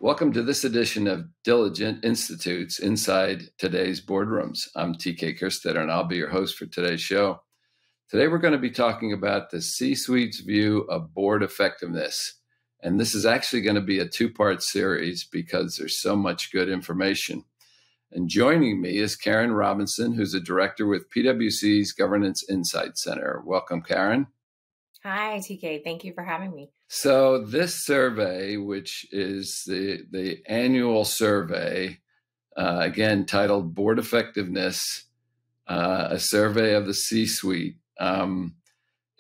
Welcome to this edition of Diligent Institutes Inside Today's Boardrooms. I'm TK Kerstetter, and I'll be your host for today's show. Today, we're going to be talking about the C-suite's view of board effectiveness. And this is actually going to be a two-part series because there's so much good information. And joining me is Carin Robinson, who's a director with PwC's Governance Insights Center. Welcome, Carin. Hi, TK. Thank you for having me. So this survey, which is the annual survey, again, titled Board Effectiveness, a survey of the C-suite,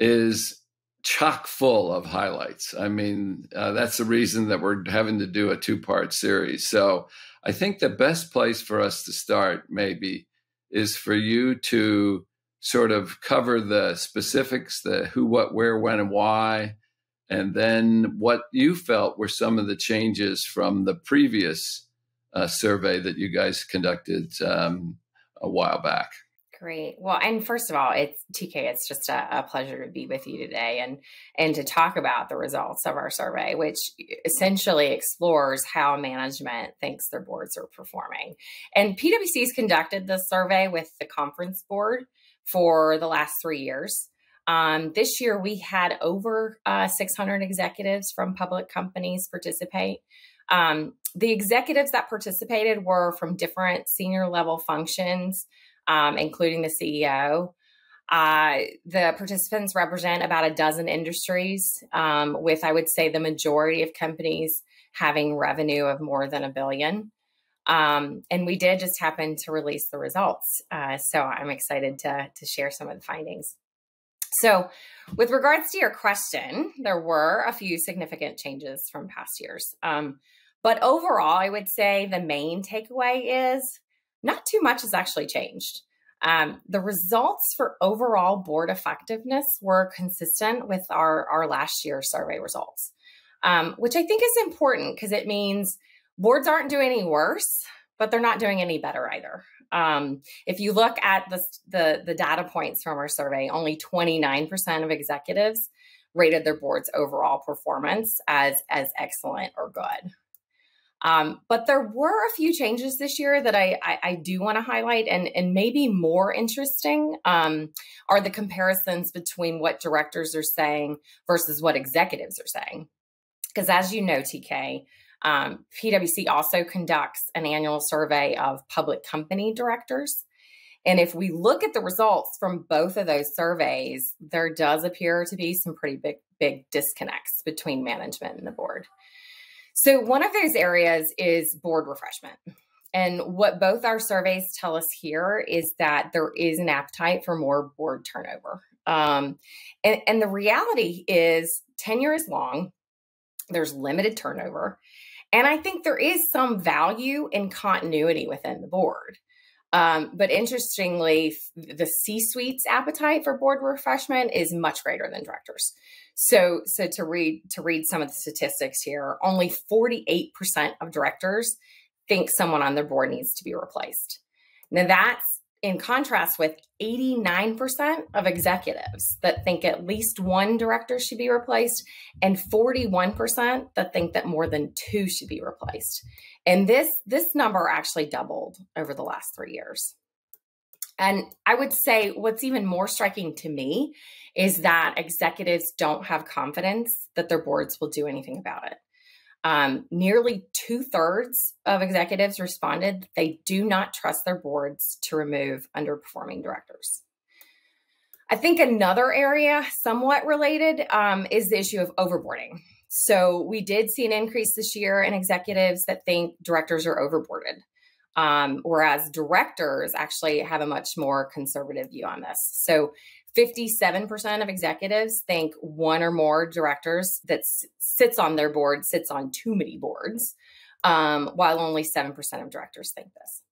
is chock full of highlights. I mean, that's the reason that we're having to do a two-part series. So I think the best place for us to start maybe is for you to sort of cover the specifics, the who, what, where, when, and why, and then what you felt were some of the changes from the previous survey that you guys conducted a while back. Great. Well, and first of all, it's just a pleasure to be with you today and to talk about the results of our survey, which essentially explores how management thinks their boards are performing. And PwC's conducted this survey with the conference board for the last 3 years. This year, we had over 600 executives from public companies participate. The executives that participated were from different senior level functions, including the CEO. The participants represent about a dozen industries, with, I would say, the majority of companies having revenue of more than $1 billion. And we did just happen to release the results. So I'm excited to share some of the findings. So with regards to your question, there were a few significant changes from past years. But overall, I would say the main takeaway is not too much has actually changed. The results for overall board effectiveness were consistent with our last year's survey results, which I think is important because it means boards aren't doing any worse, but they're not doing any better either. If you look at the data points from our survey, only 29% of executives rated their board's overall performance as excellent or good. But there were a few changes this year that I do want to highlight, and maybe more interesting are the comparisons between what directors are saying versus what executives are saying. Because as you know, TK, PwC also conducts an annual survey of public company directors. And if we look at the results from both of those surveys, there does appear to be some pretty big disconnects between management and the board. So one of those areas is board refreshment. And what both our surveys tell us here is that there is an appetite for more board turnover. And the reality is tenure is long. There's limited turnover. And I think there is some value in continuity within the board. But interestingly, the C-suite's appetite for board refreshment is much greater than directors. So to read some of the statistics here, only 48% of directors think someone on their board needs to be replaced. Now that's in contrast with 89% of executives that think at least one director should be replaced and 41% that think that more than two should be replaced. And this number actually doubled over the last 3 years. And I would say what's even more striking to me is that executives don't have confidence that their boards will do anything about it. Nearly 2/3 of executives responded they do not trust their boards to remove underperforming directors. I think another area somewhat related is the issue of overboarding. So we did see an increase this year in executives that think directors are overboarded, whereas directors actually have a much more conservative view on this. So 57% of executives think one or more directors that sits on their board sits on too many boards, while only 7% of directors think this.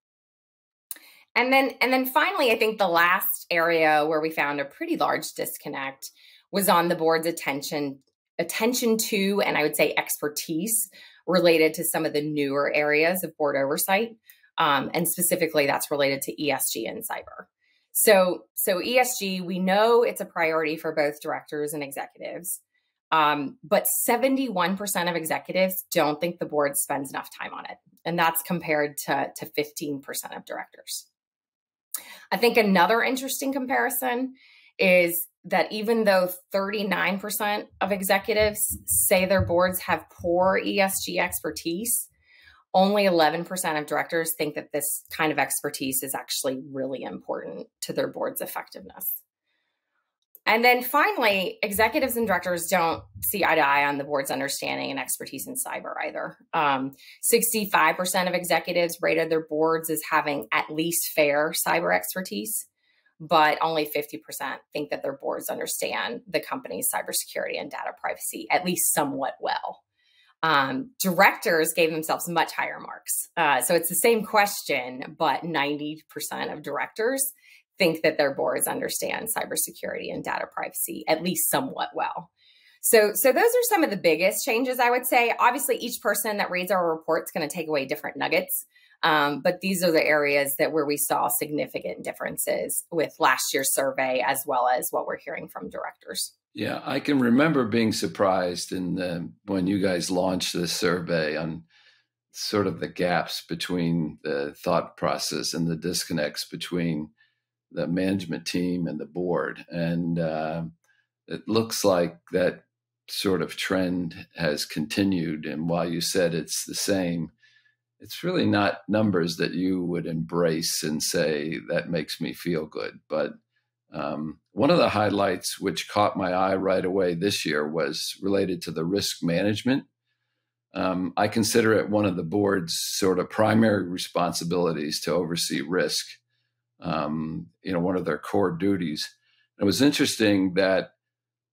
And then finally, I think the last area where we found a pretty large disconnect was on the board's attention to, and I would say expertise related to some of the newer areas of board oversight. And specifically, that's related to ESG and cyber. So ESG, we know it's a priority for both directors and executives. But 71% of executives don't think the board spends enough time on it. And that's compared to 15% of directors. I think another interesting comparison is that even though 39% of executives say their boards have poor ESG expertise, only 11% of directors think that this kind of expertise is actually really important to their board's effectiveness. And then finally, executives and directors don't see eye to eye on the board's understanding and expertise in cyber either. 65% of executives rated their boards as having at least fair cyber expertise, but only 50% think that their boards understand the company's cybersecurity and data privacy at least somewhat well. Directors gave themselves much higher marks. So it's the same question, but 90% of directors think that their boards understand cybersecurity and data privacy at least somewhat well. So those are some of the biggest changes, I would say. Obviously, each person that reads our report is going to take away different nuggets. But these are the areas where we saw significant differences with last year's survey, as well as what we're hearing from directors. Yeah, I can remember being surprised when you guys launched this survey on sort of the gaps between the thought process and the disconnects between the management team and the board. And it looks like that sort of trend has continued. And while you said it's the same, it's really not numbers that you would embrace and say, that makes me feel good. But one of the highlights which caught my eye right away this year was related to the risk management. I consider it one of the board's sort of primary responsibilities to oversee risk. One of their core duties. It was interesting that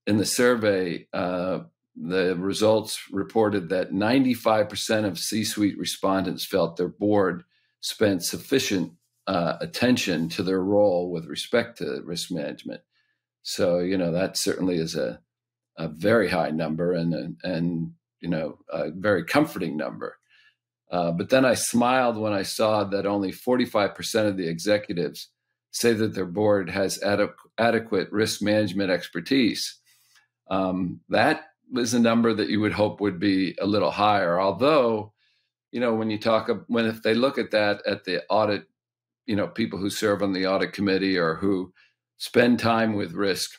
in the survey, the results reported that 95% of C-suite respondents felt their board spent sufficient attention to their role with respect to risk management. So, that certainly is a very high number and a very comforting number. But then I smiled when I saw that only 45% of the executives say that their board has adequate risk management expertise. That was a number that you would hope would be a little higher. Although, if they look at that at the audit, people who serve on the audit committee or who spend time with risk,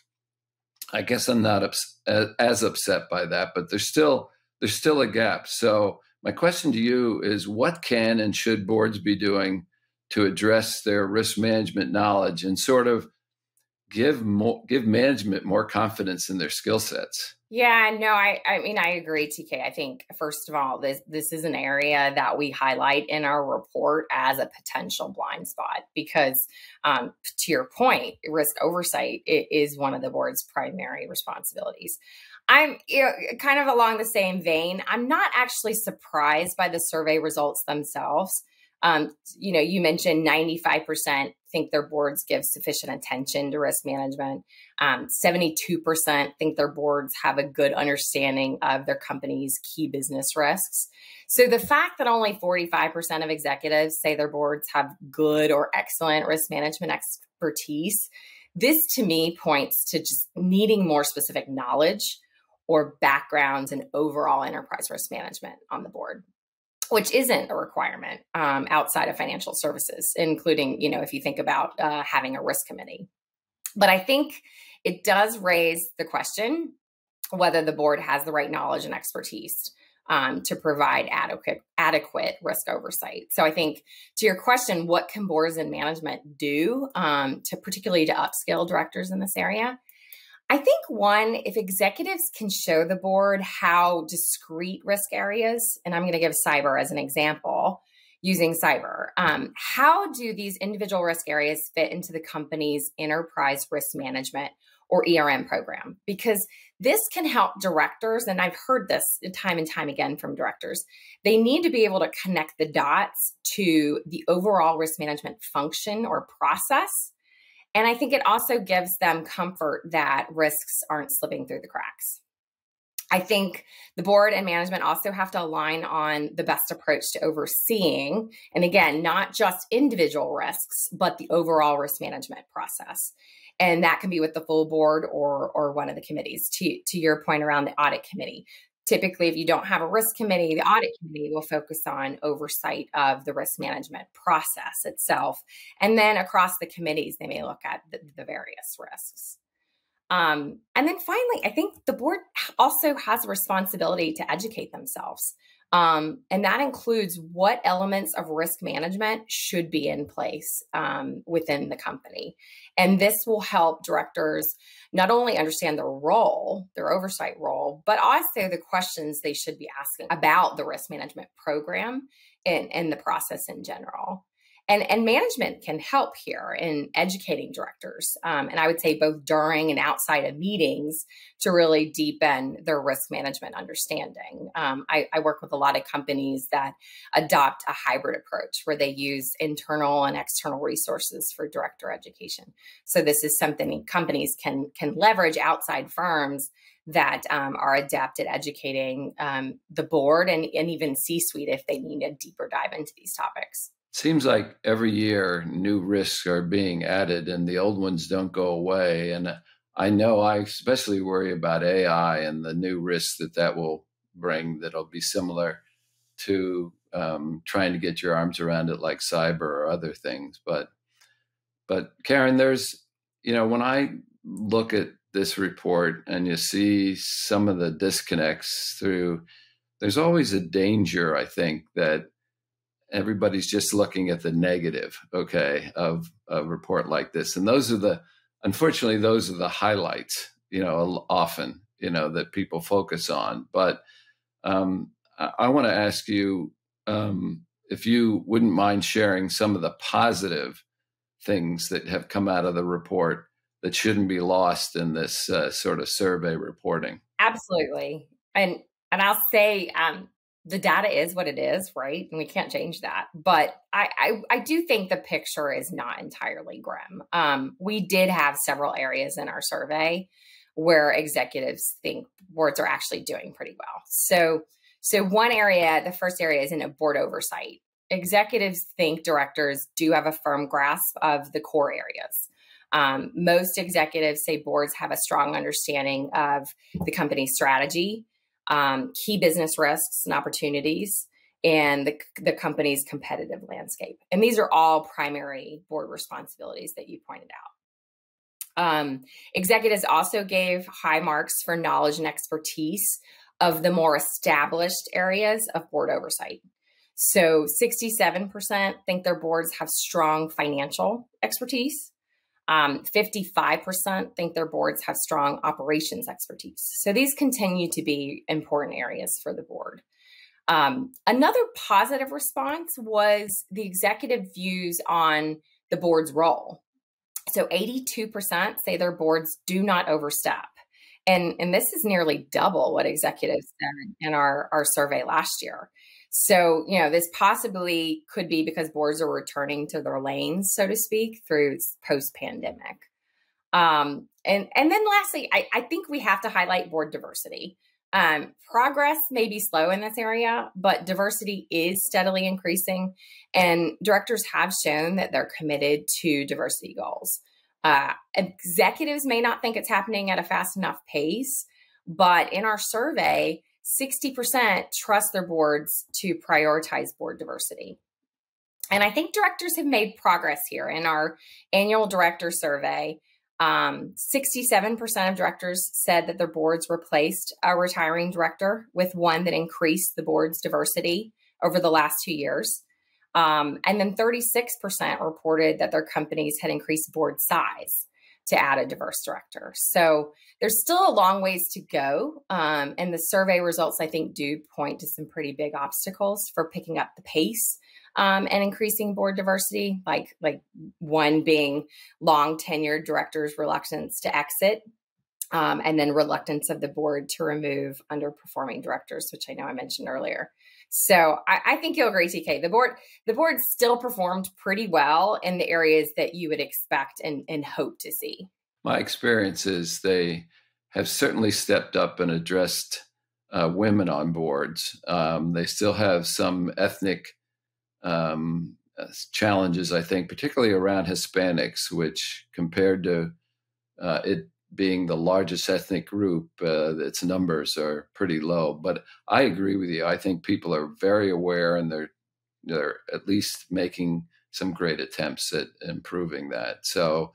I guess I'm not as upset by that. But there's still a gap. So my question to you is, what can and should boards be doing to address their risk management knowledge and sort of give management more confidence in their skill sets? Yeah, no, I agree, TK. I think, first of all, this is an area that we highlight in our report as a potential blind spot because, to your point, risk oversight is one of the board's primary responsibilities. I'm kind of along the same vein. I'm not actually surprised by the survey results themselves. You mentioned 95% think their boards give sufficient attention to risk management. 72% think their boards have a good understanding of their company's key business risks. So the fact that only 45% of executives say their boards have good or excellent risk management expertise, this to me points to just needing more specific knowledge or backgrounds in overall enterprise risk management on the board, which isn't a requirement outside of financial services, including, if you think about having a risk committee. But I think it does raise the question whether the board has the right knowledge and expertise to provide adequate risk oversight. So I think to your question, what can boards and management do particularly to upskill directors in this area? I think one, if executives can show the board how discrete risk areas, and I'm going to give cyber as an example, using cyber, how do these individual risk areas fit into the company's enterprise risk management or ERM program? Because this can help directors, and I've heard this time and time again from directors, they need to be able to connect the dots to the overall risk management function or process. And I think it also gives them comfort that risks aren't slipping through the cracks. I think the board and management also have to align on the best approach to overseeing, and again, not just individual risks, but the overall risk management process. And that can be with the full board or one of the committees. To your point around the audit committee, typically, if you don't have a risk committee, the audit committee will focus on oversight of the risk management process itself. And then across the committees, they may look at the various risks. And then finally, I think the board also has a responsibility to educate themselves. And that includes what elements of risk management should be in place within the company. And this will help directors not only understand their role, their oversight role, but also the questions they should be asking about the risk management program and the process in general. And management can help here in educating directors. And I would say both during and outside of meetings to really deepen their risk management understanding. I work with a lot of companies that adopt a hybrid approach where they use internal and external resources for director education. So this is something companies can leverage outside firms that are adept at educating the board and even C-suite if they need a deeper dive into these topics. Seems like every year new risks are being added and the old ones don't go away. And I know I especially worry about AI and the new risks that will bring that'll be similar to trying to get your arms around it like cyber or other things. But Carin, there's, when I look at this report and you see some of the disconnects there's always a danger, I think, that everybody's just looking at the negative, of a report like this. And unfortunately, those are the highlights, often, that people focus on. But I want to ask you if you wouldn't mind sharing some of the positive things that have come out of the report that shouldn't be lost in this sort of survey reporting. Absolutely. And I'll say, the data is what it is, right? And we can't change that. But I do think the picture is not entirely grim. We did have several areas in our survey where executives think boards are actually doing pretty well. So one area, the first area is in a board oversight. Executives think directors do have a firm grasp of the core areas. Most executives say boards have a strong understanding of the company's strategy, key business risks and opportunities, and the company's competitive landscape. And these are all primary board responsibilities that you pointed out. Executives also gave high marks for knowledge and expertise of the more established areas of board oversight. So 67% think their boards have strong financial expertise. 55% think their boards have strong operations expertise. So these continue to be important areas for the board. Another positive response was the executive views on the board's role. So 82% say their boards do not overstep. And this is nearly double what executives said in our survey last year. So, this possibly could be because boards are returning to their lanes, so to speak, through post-pandemic. And then lastly, I think we have to highlight board diversity. Progress may be slow in this area, but diversity is steadily increasing, and directors have shown that they're committed to diversity goals. Executives may not think it's happening at a fast enough pace, but in our survey, 60% trust their boards to prioritize board diversity. And I think directors have made progress here. In our annual director survey, 67% of directors said that their boards replaced a retiring director with one that increased the board's diversity over the last 2 years. And then 36% reported that their companies had increased board size to add a diverse director. So there's still a long ways to go. And the survey results, I think, do point to some pretty big obstacles for picking up the pace and increasing board diversity, like one being long tenured directors' reluctance to exit, and then reluctance of the board to remove underperforming directors, which I know I mentioned earlier. So I think you'll agree, TK. The board still performed pretty well in the areas that you would expect and hope to see. My experience is they have certainly stepped up and addressed women on boards. They still have some ethnic challenges, I think, particularly around Hispanics, which compared to it being the largest ethnic group, its numbers are pretty low. But I agree with you. I think people are very aware, and they're at least making some great attempts at improving that. So,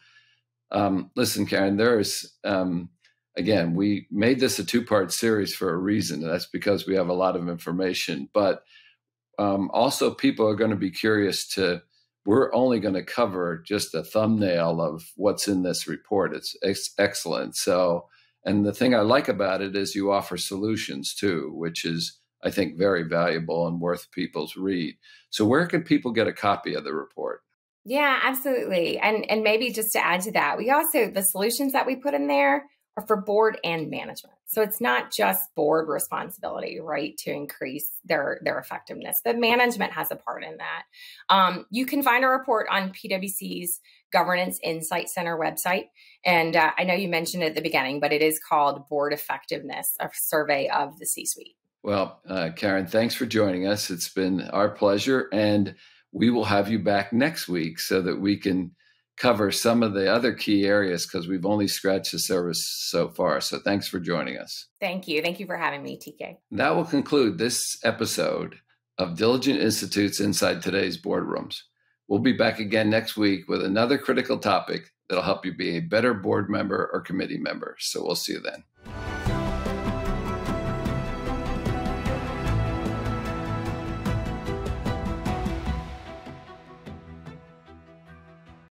listen, Carin, again, we made this a two-part series for a reason. That's because we have a lot of information, but also people are going to be curious we're only going to cover just a thumbnail of what's in this report. It's excellent. So, and the thing I like about it is you offer solutions too, which is, I think, very valuable and worth people's read. So where can people get a copy of the report? Yeah, absolutely. And maybe just to add to that, the solutions that we put in there are for board and management. So it's not just board responsibility, right, to increase their effectiveness, but management has a part in that. You can find a report on PwC's Governance Insights Center website. And I know you mentioned it at the beginning, but it is called Board Effectiveness, a survey of the C-suite. Well, Carin, thanks for joining us. It's been our pleasure. And we will have you back next week so that we can cover some of the other key areas, because we've only scratched the surface so far. So thanks for joining us. Thank you. Thank you for having me, TK. That will conclude this episode of Diligent Institute's Inside Today's Boardrooms. We'll be back again next week with another critical topic that'll help you be a better board member or committee member. So we'll see you then.